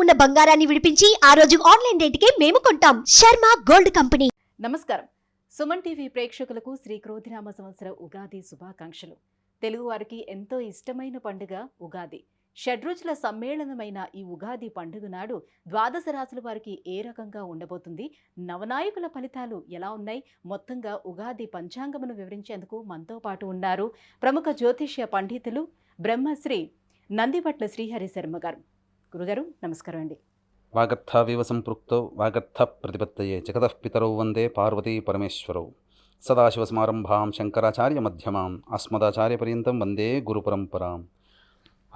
ఉన్న బంగారాన్ని విడిపించి ఆ రోజు ఆన్లైన్ రేటుకే మేము కొంటాం. Sharma gold company. నమస్కారం. సుమన్ టీవీ ప్రేక్షకులకు శ్రీ క్రోధినామ సంవత్సర ఉగాది శుభాకాంక్షలు. తెలుగువారికి ఎంతో ఇష్టమైన పండుగ ఉగాది. షడ్రుచుల సమ్మేళనమైన ఈ ఉగాది పండుగ నాడు ద్వాదశ రాశుల వారికి ఏ రకంగా ఉండబోతుంది, నవనాయకుల ఫలితాలు ఎలా ఉన్నాయి, మొత్తంగా ఉగాది పంచాంగమును వివరించేందుకు మనతో పాటు ఉన్నారు ప్రముఖ జ్యోతిష్య పండితులు బ్రహ్మశ్రీ నందిపట్ల శ్రీహరి శర్మ గారు. గురుగారు నమస్కారం అండి. వాగర్థావివ సంపృక్తౌ వాగర్థ ప్రతిపత్తయే జగతః పితరౌ వందే పార్వతీ పరమేశ్వరౌ. సదాశివసమారంభాం శంకరాచార్య మధ్యమాం అస్మదాచార్యపర్యంతం వందే గురుపరంపరాం.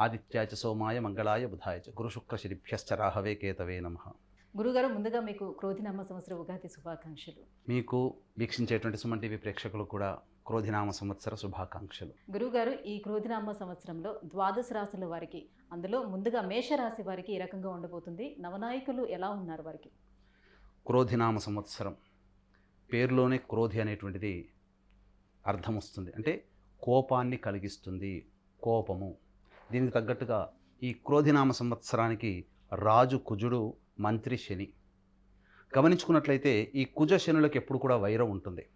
ఆదిత్యాయ చ సోమాయ మంగళాయ బుధాయ చ గురుశుక్రశనిభ్యశ్చ రాహవే కేతవే నమః. గురుగారు ముందుగా మీకు క్రోధినామ సంవత్సర ఉగాది శుభాకాంక్షలు. మీకు వీక్షించేటువంటి సుమన్ టీవీ ప్రేక్షకులు కూడా క్రోధినామ సంవత్సర శుభాకాంక్షలు. గురుగారు, ఈ క్రోధినామ సంవత్సరంలో ద్వాదశ రాశుల వారికి, అందులో ముందుగా మేషరాశి వారికి ఏ రకంగా ఉండబోతుంది, నవనాయకులు ఎలా ఉన్నారు వారికి? క్రోధినామ సంవత్సరం పేరులోనే క్రోధి అనేటువంటిది అర్థం వస్తుంది, అంటే కోపాన్ని కలిగిస్తుంది, కోపము. దీనికి తగ్గట్టుగా ఈ క్రోధినామ సంవత్సరానికి రాజు కుజుడు, మంత్రి శని. గమనించుకున్నట్లయితే ఈ కుజ శనులకు ఎప్పుడు కూడా వైరం ఉంటుంది.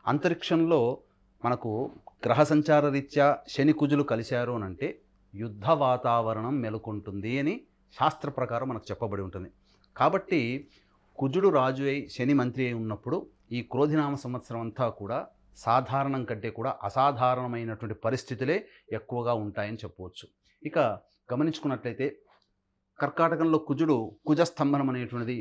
అంతరిక్షంలో మనకు గ్రహ సంచార రీత్యా శని కుజులు కలిశారు అని అంటే యుద్ధ వాతావరణం మెలుకుంటుంది అని శాస్త్ర ప్రకారం మనకు చెప్పబడి ఉంటుంది. కాబట్టి కుజుడు రాజు అయి శని మంత్రి అయి ఉన్నప్పుడు ఈ క్రోధినామ సంవత్సరం అంతా కూడా సాధారణం కంటే కూడా అసాధారణమైనటువంటి పరిస్థితులే ఎక్కువగా ఉంటాయని చెప్పవచ్చు. ఇక గమనించుకున్నట్లయితే కర్కాటకంలో కుజుడు కుజస్తంభనం అనేటువంటిది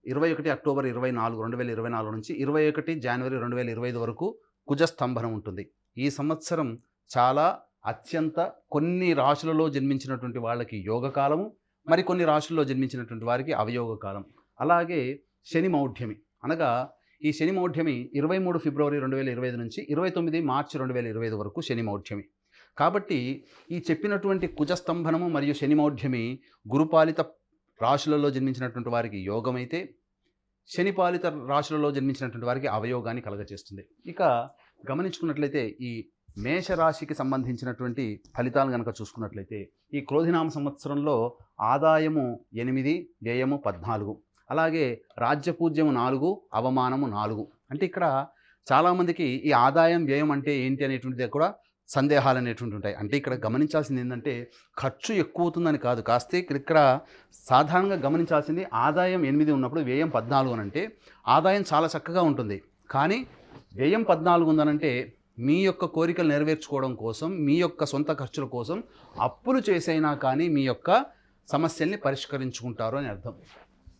21 అక్టోబర్ 2024 నుంచి 21 జనవరి 2025 వరకు కుజస్తంభనం ఉంటుంది. ఈ సంవత్సరం చాలా అత్యంత కొన్ని రాశులలో జన్మించినటువంటి వాళ్ళకి యోగకాలము, మరికొన్ని రాశుల్లో జన్మించినటువంటి వారికి అవయోగ కాలం. అలాగే శని మౌఢ్యమి, అనగా ఈ శని మౌఢ్యమి 23 ఫిబ్రవరి 2025 నుంచి 29 మార్చి 2025 వరకు శని మౌఢ్యమి. కాబట్టి ఈ చెప్పినటువంటి కుజస్తంభనము మరియు శని మౌఢ్యమి గురుపాలిత రాశులలో జన్మించినటువంటి వారికి యోగమైతే, శనిపాలిత రాశులలో జన్మించినటువంటి వారికి అవయోగాన్ని కలగజేస్తుంది. ఇక గమనించుకున్నట్లయితే ఈ మేషరాశికి సంబంధించినటువంటి ఫలితాలు కనుక చూసుకున్నట్లయితే ఈ క్రోధినామ సంవత్సరంలో ఆదాయము 8, వ్యయము 14, అలాగే రాజ్యపూజ్యము 4, అవమానము 4. అంటే ఇక్కడ చాలామందికి ఈ ఆదాయం వ్యయం అంటే ఏంటి అనేటువంటిది కూడా సందేహాలు అనేటువంటి ఉంటాయి. అంటే ఇక్కడ గమనించాల్సింది ఏంటంటే ఖర్చు ఎక్కువ అవుతుందని కాదు, కాస్తే ఇక్కడ సాధారణంగా గమనించాల్సింది ఆదాయం 8 ఉన్నప్పుడు వ్యయం 14 అని అంటే ఆదాయం చాలా చక్కగా ఉంటుంది, కానీ వ్యయం 14 ఉందనంటే మీ యొక్క కోరికలు నెరవేర్చుకోవడం కోసం, మీ యొక్క సొంత ఖర్చుల కోసం అప్పులు చేసైనా కానీ మీ యొక్క సమస్యల్ని పరిష్కరించుకుంటారు అని అర్థం.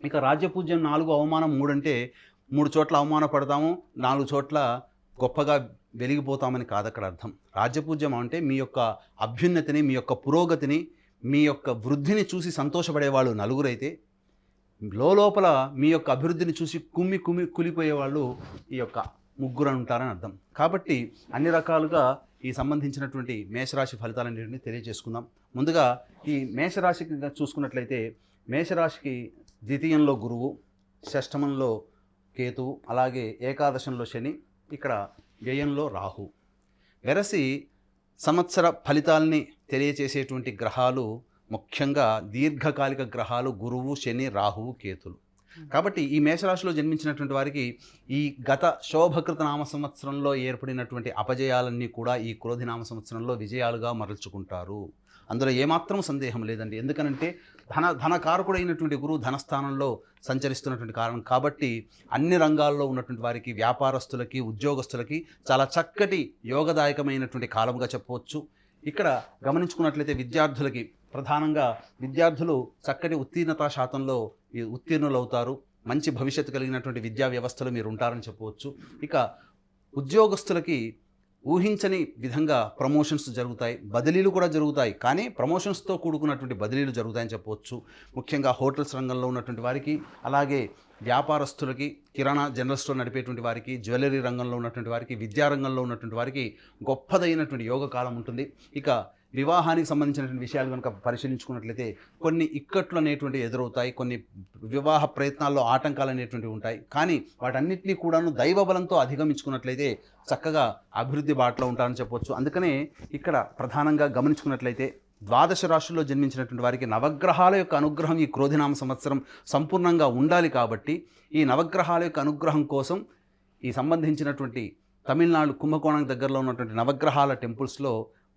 ఇక రాజ్యపూజ్యం 4, అవమానం 3 అంటే 3 చోట్ల అవమానపడతాము, 4 చోట్ల గొప్పగా వెలిగిపోతామని కాదు అక్కడ అర్థం. రాజ్యపూజ్యం అంటే మీ యొక్క అభ్యున్నతిని, మీ యొక్క పురోగతిని, మీ యొక్క వృద్ధిని చూసి సంతోషపడేవాళ్ళు నలుగురైతే, లోపల మీ యొక్క అభివృద్ధిని చూసి కులిపోయేవాళ్ళు ఈ యొక్క ముగ్గురు ఉంటారని అర్థం. కాబట్టి అన్ని రకాలుగా ఈ సంబంధించినటువంటి మేషరాశి ఫలితాలన్నింటినీ తెలియజేసుకుందాం. ముందుగా ఈ మేషరాశికి చూసుకున్నట్లయితే మేషరాశికి ద్వితీయంలో గురువు, షష్టమంలో కేతువు, అలాగే ఏకాదశంలో శని, ఇక్కడ వ్యయంలో రాహు. వెరసి సంవత్సర ఫలితాలని తెలియచేసేటువంటి గ్రహాలు ముఖ్యంగా దీర్ఘకాలిక గ్రహాలు గురువు, శని, రాహువు, కేతులు. కాబట్టి ఈ మేషరాశిలో జన్మించినటువంటి వారికి ఈ గత శోభకృత నామ సంవత్సరంలో ఏర్పడినటువంటి అపజయాలన్నీ కూడా ఈ క్రోధినామ సంవత్సరంలో విజయాలుగా మరల్చుకుంటారు. అందులో ఏమాత్రం సందేహం లేదండి. ఎందుకనంటే ధనకారకుడైనటువంటి గురువు ధనస్థానంలో సంచరిస్తున్నటువంటి కారణం కాబట్టి అన్ని రంగాల్లో ఉన్నటువంటి వారికి, వ్యాపారస్తులకి, ఉద్యోగస్తులకి చాలా చక్కటి యోగదాయకమైనటువంటి కాలంగా చెప్పవచ్చు. ఇక్కడ గమనించుకున్నట్లయితే విద్యార్థులకి, ప్రధానంగా విద్యార్థులు చక్కటి ఉత్తీర్ణతా శాతంలో ఉత్తీర్ణులవుతారు. మంచి భవిష్యత్తు కలిగినటువంటి విద్యా వ్యవస్థలో మీరు ఉంటారని చెప్పవచ్చు. ఇక ఉద్యోగస్తులకి ఊహించని విధంగా ప్రమోషన్స్ జరుగుతాయి, బదిలీలు కూడా జరుగుతాయి, కానీ ప్రమోషన్స్తో కూడుకున్నటువంటి బదిలీలు జరుగుతాయని చెప్పవచ్చు. ముఖ్యంగా హోటల్స్ రంగంలో ఉన్నటువంటి వారికి, అలాగే వ్యాపారస్తులకి, కిరాణా జనరల్ స్టోర్ నడిపేటువంటి వారికి, జ్యువెలరీ రంగంలో ఉన్నటువంటి వారికి, విద్యారంగంలో ఉన్నటువంటి వారికి గొప్పదైనటువంటి యోగ కాలం ఉంటుంది. ఇక వివాహానికి సంబంధించినటువంటి విషయాలు కనుక పరిశీలించుకున్నట్లయితే కొన్ని ఇక్కట్లు అనేటువంటివి ఎదురవుతాయి, కొన్ని వివాహ ప్రయత్నాల్లో ఆటంకాలు అనేటువంటివి ఉంటాయి. కానీ వాటన్నిటినీ కూడాను దైవబలంతో అధిగమించుకున్నట్లయితే చక్కగా అభివృద్ధి బాటలో ఉంటారని చెప్పవచ్చు. అందుకనే ఇక్కడ ప్రధానంగా గమనించుకున్నట్లయితే ద్వాదశ రాశుల్లో జన్మించినటువంటి వారికి నవగ్రహాల యొక్క అనుగ్రహం ఈ క్రోధినామ సంవత్సరం సంపూర్ణంగా ఉండాలి. కాబట్టి ఈ నవగ్రహాల యొక్క అనుగ్రహం కోసం ఈ సంబంధించినటువంటి తమిళనాడు కుంభకోణం దగ్గరలో ఉన్నటువంటి నవగ్రహాల టెంపుల్స్లో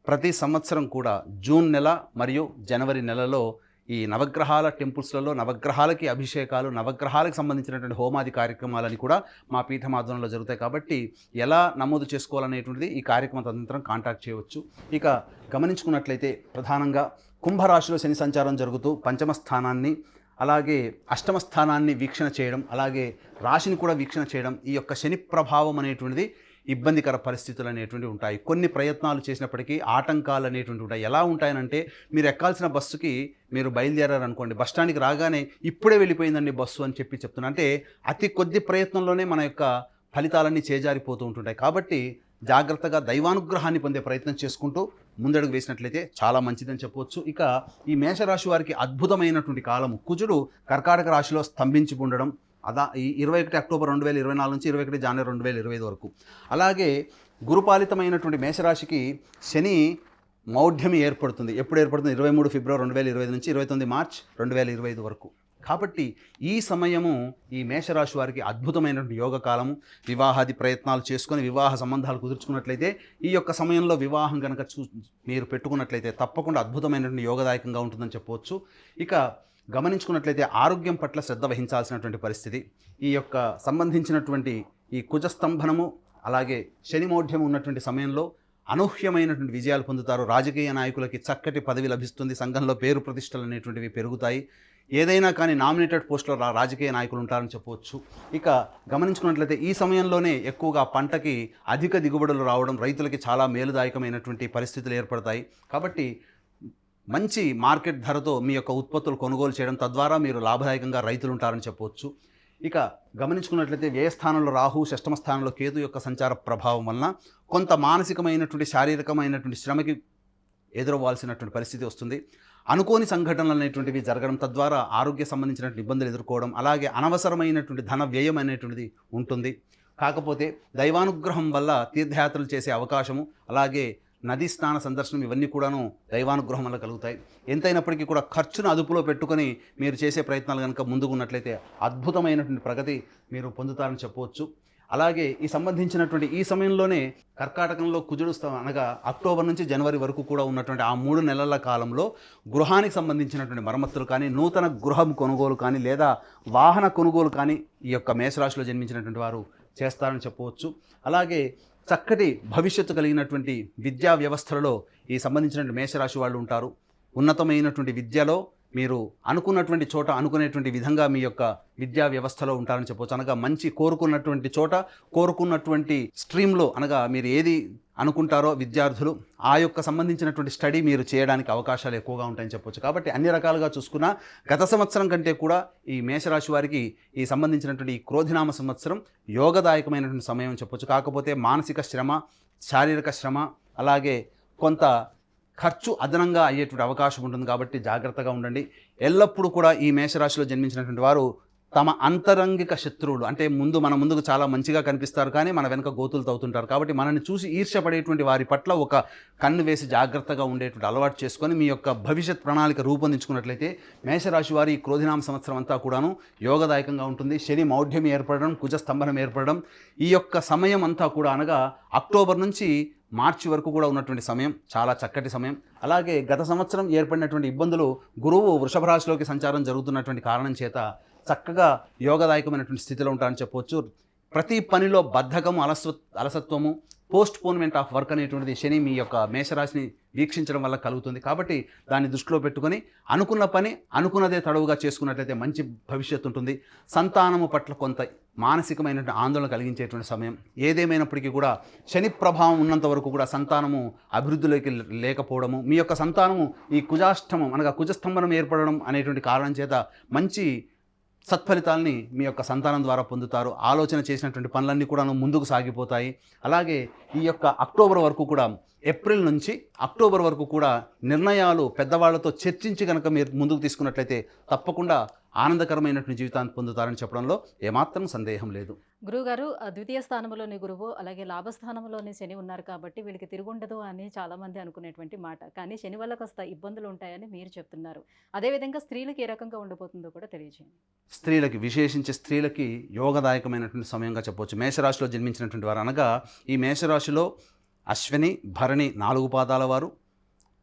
ప్రతి సంవత్సరం కూడా జూన్ నెల మరియు జనవరి నెలలో ఈ నవగ్రహాల టెంపుల్స్లలో నవగ్రహాలకి అభిషేకాలు, నవగ్రహాలకు సంబంధించినటువంటి హోమాది కార్యక్రమాలని కూడా మా పీఠం ఆధ్వర్యంలో జరుగుతాయి. కాబట్టి ఎలా నమోదు చేసుకోవాలనేటువంటిది ఈ కార్యక్రమం తదనంతరం కాంటాక్ట్ చేయవచ్చు. ఇక గమనించుకున్నట్లయితే ప్రధానంగా కుంభరాశిలో శని సంచారం జరుగుతూ పంచమ స్థానాన్ని అలాగే అష్టమ స్థానాన్ని వీక్షణ చేయడం, అలాగే రాశిని కూడా వీక్షణ చేయడం, ఈ యొక్క శని ప్రభావం అనేటువంటిది ఇబ్బందికర పరిస్థితులు అనేటువంటివి ఉంటాయి. కొన్ని ప్రయత్నాలు చేసినప్పటికీ ఆటంకాలు అనేటువంటివి ఉంటాయి. ఎలా ఉంటాయనంటే, మీరు ఎక్కాల్సిన బస్సుకి మీరు బయలుదేరారనుకోండి, బస్ స్టాండ్కి రాగానే ఇప్పుడే వెళ్ళిపోయిందండి బస్సు అని చెప్తున్నా అంటే అతి కొద్ది ప్రయత్నంలోనే మన యొక్క ఫలితాలన్నీ చేజారిపోతూ ఉంటుంటాయి. కాబట్టి జాగ్రత్తగా దైవానుగ్రహాన్ని పొందే ప్రయత్నం చేసుకుంటూ ముందడుగు వేసినట్లయితే చాలా మంచిదని చెప్పవచ్చు. ఇక ఈ మేషరాశి వారికి అద్భుతమైనటువంటి కాలము. కుజుడు కర్కాటక రాశిలో స్తంభించి ఉండడం, ఈ 21 అక్టోబర్ 2024 నుంచి 21 జనవరి 2025 వరకు. అలాగే గురుపాలితమైనటువంటి మేషరాశికి శని మౌఢ్యం ఏర్పడుతుంది. ఎప్పుడు ఏర్పడుతుంది? 23 ఫిబ్రవరి 2025 నుంచి 29 మార్చ్ 2025 వరకు. కాబట్టి ఈ సమయము ఈ మేషరాశి వారికి అద్భుతమైనటువంటి యోగ కాలము. వివాహాది ప్రయత్నాలు చేసుకొని వివాహ సంబంధాలు కుదుర్చుకున్నట్లయితే, ఈ యొక్క సమయంలో వివాహం కనుక మీరు పెట్టుకున్నట్లయితే తప్పకుండా అద్భుతమైనటువంటి యోగదాయకంగా ఉంటుందని చెప్పవచ్చు. ఇక గమనించుకున్నట్లయితే ఆరోగ్యం పట్ల శ్రద్ధ వహించాల్సినటువంటి పరిస్థితి. ఈ యొక్క సంబంధించినటువంటి ఈ కుజస్తంభనము అలాగే శనిమౌఢ్యం ఉన్నటువంటి సమయంలో అనూహ్యమైనటువంటి విజయాలు పొందుతారు. రాజకీయ నాయకులకి చక్కటి పదవి లభిస్తుంది. సంఘంలో పేరు ప్రతిష్టలు అనేటువంటివి పెరుగుతాయి. ఏదైనా కానీ నామినేటెడ్ పోస్టులో రాజకీయ నాయకులు ఉంటారని చెప్పవచ్చు. ఇక గమనించుకున్నట్లయితే ఈ సమయంలోనే ఎక్కువగా పంటకి అధిక దిగుబడులు రావడం, రైతులకి చాలా మేలుదాయకమైనటువంటి పరిస్థితులు ఏర్పడతాయి. కాబట్టి మంచి మార్కెట్ ధరతో మీ యొక్క ఉత్పత్తులు కొనుగోలు చేయడం, తద్వారా మీరు లాభదాయకంగా రైతులు ఉంటారని చెప్పవచ్చు. ఇక గమనించుకున్నట్లయితే వ్యయ స్థానంలో రాహు, షష్టమ స్థానంలో కేతు యొక్క సంచార ప్రభావం వలన కొంత మానసికమైనటువంటి శారీరకమైనటువంటి శ్రమకి ఎదురవ్వాల్సినటువంటి పరిస్థితి వస్తుంది. అనుకోని సంఘటనలు అనేటువంటివి జరగడం, తద్వారా ఆరోగ్య సంబంధించినటువంటి ఇబ్బందులు ఎదుర్కోవడం, అలాగే అనవసరమైనటువంటి ధన వ్యయం అనేటువంటిది ఉంటుంది. కాకపోతే దైవానుగ్రహం వల్ల తీర్థయాత్రలు చేసే అవకాశము, అలాగే నదీ స్నాన సందర్శనం, ఇవన్నీ కూడాను దైవానుగ్రహం వల్ల కలుగుతాయి. ఎంతైనప్పటికీ కూడా ఖర్చును అదుపులో పెట్టుకొని మీరు చేసే ప్రయత్నాలు కనుక ముందుకు ఉన్నట్లయితే అద్భుతమైనటువంటి ప్రగతి మీరు పొందుతారని చెప్పవచ్చు. అలాగే ఈ సంబంధించినటువంటి ఈ సమయంలోనే కర్కాటకంలో కుజుడు అనగా అక్టోబర్ నుంచి జనవరి వరకు కూడా ఉన్నటువంటి ఆ 3 నెలల కాలంలో గృహానికి సంబంధించినటువంటి మరమ్మతులు కానీ, నూతన గృహం కొనుగోలు కానీ, లేదా వాహన కొనుగోలు కానీ ఈ యొక్క మేషరాశిలో జన్మించినటువంటి వారు చేస్తారని చెప్పవచ్చు. అలాగే చక్కటి భవిష్యత్తు కలిగినటువంటి విద్యా వ్యవస్థలలో ఈ సంబంధించినటువంటి మేషరాశి వాళ్ళు ఉంటారు. ఉన్నతమైనటువంటి విద్యలో మీరు అనుకున్నటువంటి చోట, అనుకునేటువంటి విధంగా మీ యొక్క విద్యా వ్యవస్థలో ఉంటారని చెప్పవచ్చు. అనగా మంచి కోరుకున్నటువంటి చోట, కోరుకున్నటువంటి స్ట్రీమ్లో, అనగా మీరు ఏది అనుకుంటారో విద్యార్థులు ఆ యొక్క సంబంధించినటువంటి స్టడీ మీరు చేయడానికి అవకాశాలు ఎక్కువగా ఉంటాయని చెప్పవచ్చు. కాబట్టి అన్ని రకాలుగా చూసుకున్నా గత సంవత్సరం కంటే కూడా ఈ మేషరాశి వారికి ఈ సంబంధించినటువంటి ఈ క్రోధినామ సంవత్సరం యోగదాయకమైనటువంటి సమయం చెప్పవచ్చు. కాకపోతే మానసిక శ్రమ, శారీరక శ్రమ, అలాగే కొంత ఖర్చు అదనంగా అయ్యేటువంటి అవకాశం ఉంటుంది. కాబట్టి జాగ్రత్తగా ఉండండి. ఎల్లప్పుడూ కూడా ఈ మేషరాశిలో జన్మించినటువంటి వారు తమ అంతరంగిక శత్రువులు, అంటే మన ముందుకు చాలా మంచిగా కనిపిస్తారు కానీ మన వెనక గోతులు తవ్వుతుంటారు. కాబట్టి మనల్ని చూసి ఈర్ష్యపడేటువంటి వారి పట్ల ఒక కన్ను వేసి జాగ్రత్తగా ఉండేటువంటి అలవాటు చేసుకొని మీ యొక్క భవిష్యత్ ప్రణాళిక రూపొందించుకున్నట్లయితే మేషరాశి వారి ఈ క్రోధినామ సంవత్సరం అంతా కూడాను యోగదాయకంగా ఉంటుంది. శని మౌఢ్యం ఏర్పడడం, కుజ స్తంభనం ఏర్పడడం, ఈ యొక్క సమయం అంతా కూడా అనగా అక్టోబర్ నుంచి మార్చి వరకు కూడా ఉన్నటువంటి సమయం చాలా చక్కటి సమయం. అలాగే గత సంవత్సరం ఏర్పడినటువంటి ఇబ్బందులు, గురువు వృషభ రాశిలోకి సంచారం జరుగుతున్నటువంటి కారణం చేత చక్కగా యోగదాయకమైనటువంటి స్థితిలో ఉంటారని చెప్పవచ్చు. ప్రతి పనిలో బద్ధకము, అలసత్వము, పోస్ట్ పోన్మెంట్ ఆఫ్ వర్క్ అనేటువంటిది శని మీ యొక్క మేషరాశిని వీక్షించడం వల్ల కలుగుతుంది. కాబట్టి దాన్ని దృష్టిలో పెట్టుకొని అనుకున్న పని అనుకున్నదే తడవుగా చేసుకున్నట్లయితే మంచి భవిష్యత్తు ఉంటుంది. సంతానము పట్ల కొంత మానసికమైనటువంటి ఆందోళన కలిగించేటువంటి సమయం. ఏదేమైనప్పటికీ కూడా శని ప్రభావం ఉన్నంత వరకు కూడా సంతానము అభివృద్ధిలోకి లేకపోవడము, మీ యొక్క సంతానము ఈ కుజాష్టమం అనగా కుజస్తంభనం ఏర్పడడం అనేటువంటి కారణం చేత మంచి సత్ఫలితాలని మీ యొక్క సంతానం ద్వారా పొందుతారు. ఆలోచన చేసినటువంటి పనులన్నీ కూడా ముందుకు సాగిపోతాయి. అలాగే ఈ యొక్క అక్టోబర్ వరకు కూడా, ఏప్రిల్ నుంచి అక్టోబర్ వరకు కూడా నిర్ణయాలు పెద్దవాళ్లతో చర్చించి కనుక మీరు ముందుకు తీసుకున్నట్లయితే తప్పకుండా ఆనందకరమైనటువంటి జీవితాన్ని పొందుతారని చెప్పడంలో ఏమాత్రం సందేహం లేదు. గురువుగారు ద్వితీయ స్థానంలోని గురువు అలాగే లాభస్థానంలోని శని ఉన్నారు కాబట్టి వీళ్ళకి తిరుగుండదు అని చాలామంది అనుకునేటువంటి మాట. కానీ శని వల్ల కాస్త ఇబ్బందులు ఉంటాయని మీరు చెప్తున్నారు. అదేవిధంగా స్త్రీలకు ఏ రకంగా ఉండబోతుందో కూడా తెలియజేయండి. స్త్రీలకి, విశేషించి స్త్రీలకి యోగదాయకమైనటువంటి సమయంగా చెప్పవచ్చు. మేషరాశిలో జన్మించినటువంటి వారు అనగా ఈ మేషరాశిలో అశ్విని, భరణి 4 పాదాల వారు,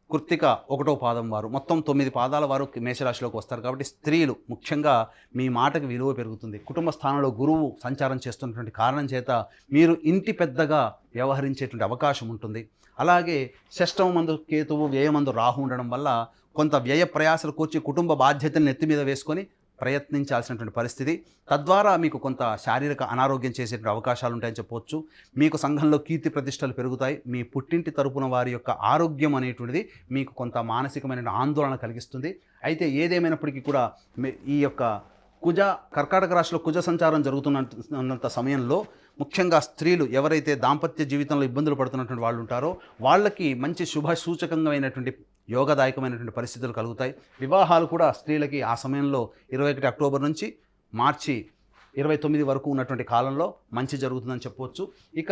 కృత్తిక 1వ పాదం వారు, మొత్తం 9 పాదాల వారు మేషరాశిలోకి వస్తారు. కాబట్టి స్త్రీలు ముఖ్యంగా మీ మాటకి విలువ పెరుగుతుంది. కుటుంబ స్థానంలో గురువు సంచారం చేస్తున్నటువంటి కారణం చేత మీరు ఇంటి పెద్దగా వ్యవహరించేటువంటి అవకాశం ఉంటుంది. అలాగే షష్టమందు కేతువు, వ్యయమందు రాహు ఉండడం వల్ల కొంత వ్యయ ప్రయాసలు కూర్చి కుటుంబ బాధ్యతలను నెత్తి మీద వేసుకొని ప్రయత్నించాల్సినటువంటి పరిస్థితి. తద్వారా మీకు కొంత శారీరక అనారోగ్యం చేసేటువంటి అవకాశాలు ఉంటాయని చెప్పవచ్చు. మీకు సంఘంలో కీర్తి ప్రతిష్టలు పెరుగుతాయి. మీ పుట్టింటి తరపున వారి యొక్క ఆరోగ్యం అనేటువంటిది మీకు కొంత మానసికమైన ఆందోళన కలిగిస్తుంది. అయితే ఏదేమైనప్పటికీ కూడా ఈ యొక్క కర్కాటక రాశిలో కుజ సంచారం జరుగుతున్నంత సమయంలో ముఖ్యంగా స్త్రీలు ఎవరైతే దాంపత్య జీవితంలో ఇబ్బందులు పడుతున్నటువంటి వాళ్ళు ఉంటారో వాళ్ళకి మంచి శుభ సూచకంగా యోగదాయకమైనటువంటి పరిస్థితులు కలుగుతాయి. వివాహాలు కూడా స్త్రీలకి ఆ సమయంలో 21 అక్టోబర్ నుంచి మార్చి 29 వరకు ఉన్నటువంటి కాలంలో మంచి జరుగుతుందని చెప్పవచ్చు. ఇక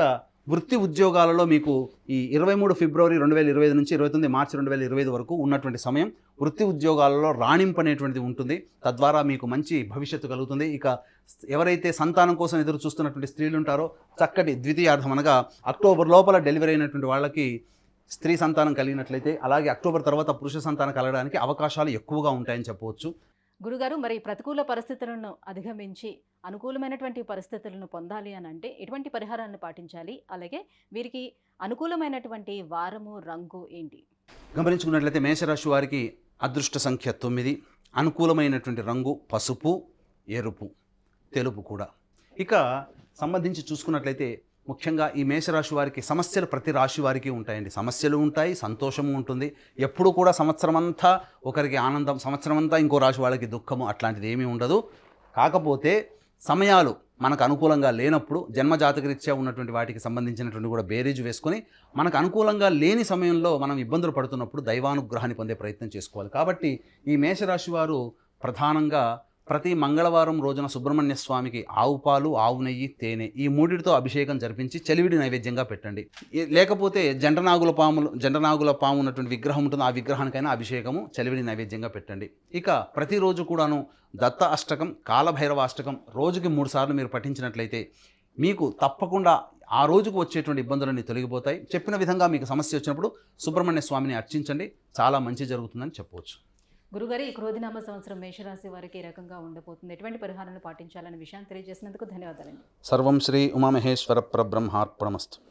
వృత్తి ఉద్యోగాలలో మీకు ఈ 23 ఫిబ్రవరి 2025 నుంచి 29 మార్చి 2025 వరకు ఉన్నటువంటి సమయం వృత్తి ఉద్యోగాలలో రాణింపు అనేటువంటిది ఉంటుంది. తద్వారా మీకు మంచి భవిష్యత్తు కలుగుతుంది. ఇక ఎవరైతే సంతానం కోసం ఎదురు చూస్తున్నటువంటి స్త్రీలు ఉంటారో చక్కటి ద్వితీయార్థం అనగా అక్టోబర్ లోపల డెలివరీ అయినటువంటి వాళ్ళకి స్త్రీ సంతానం కలిగినట్లయితే, అలాగే అక్టోబర్ తర్వాత పురుష సంతానం కలగడానికి అవకాశాలు ఎక్కువగా ఉంటాయని చెప్పవచ్చు. గురుగారు, మరి ప్రతికూల పరిస్థితులను అధిగమించి అనుకూలమైనటువంటి పరిస్థితులను పొందాలి అని అంటే ఎటువంటి పరిహారాలను పాటించాలి? అలాగే వీరికి అనుకూలమైనటువంటి వారము, రంగు ఏంటి? గమనించుకున్నట్లయితే మేషరాశి వారికి అదృష్ట సంఖ్య 9, అనుకూలమైనటువంటి రంగు పసుపు, ఎరుపు, తెలుపు కూడా. ఇక సంబంధించి చూసుకున్నట్లయితే ముఖ్యంగా ఈ మేషరాశి వారికి సమస్యలు ప్రతి రాశి వారికి ఉంటాయండి. సమస్యలు ఉంటాయి, సంతోషము ఉంటుంది. ఎప్పుడు కూడా సంవత్సరం అంతా ఒకరికి ఆనందం, సంవత్సరం అంతా ఇంకో రాశి వాళ్ళకి దుఃఖము, అట్లాంటిది ఏమీ ఉండదు. కాకపోతే సమయాలు మనకు అనుకూలంగా లేనప్పుడు జన్మజాతకరీత్యా ఉన్నటువంటి వాటికి సంబంధించినటువంటి కూడా బేరీజు వేసుకొని మనకు అనుకూలంగా లేని సమయంలో మనం ఇబ్బందులు పడుతున్నప్పుడు దైవానుగ్రహాన్ని పొందే ప్రయత్నం చేసుకోవాలి. కాబట్టి ఈ మేషరాశి వారు ప్రధానంగా ప్రతి మంగళవారం రోజున సుబ్రహ్మణ్య స్వామికి ఆవు పాలు, ఆవు నెయ్యి, తేనె ఈ మూడిటితో అభిషేకం జరిపించి చలివిడి నైవేద్యంగా పెట్టండి. లేకపోతే జంటనాగుల పాము ఉన్నటువంటి విగ్రహం ఉంటుంది, ఆ విగ్రహానికైనా అభిషేకము చలివిడి నైవేద్యంగా పెట్టండి. ఇక ప్రతిరోజు కూడాను దత్త అష్టకం, కాలభైరవ అష్టకం రోజుకి 3 సార్లు మీరు పఠించినట్లయితే మీకు తప్పకుండా ఆ రోజుకు వచ్చేటువంటి ఇబ్బందులన్నీ తొలగిపోతాయి. చెప్పిన విధంగా మీకు సమస్య వచ్చినప్పుడు సుబ్రహ్మణ్య స్వామిని అర్చించండి, చాలా మంచి జరుగుతుందని చెప్పవచ్చు. గురుగారు, ఈ క్రోధినామ సంవత్సరం మేషరాశి వారికి ఏ రకంగా ఉండబోతుంది, ఎటువంటి పరిహారాలను పాటించాలనే విషయాన్ని తెలియజేసినందుకు ధన్యవాదాలండి. సర్వం శ్రీ ఉమామహేశ్వర పరబ్రహ్మార్పణమస్తు.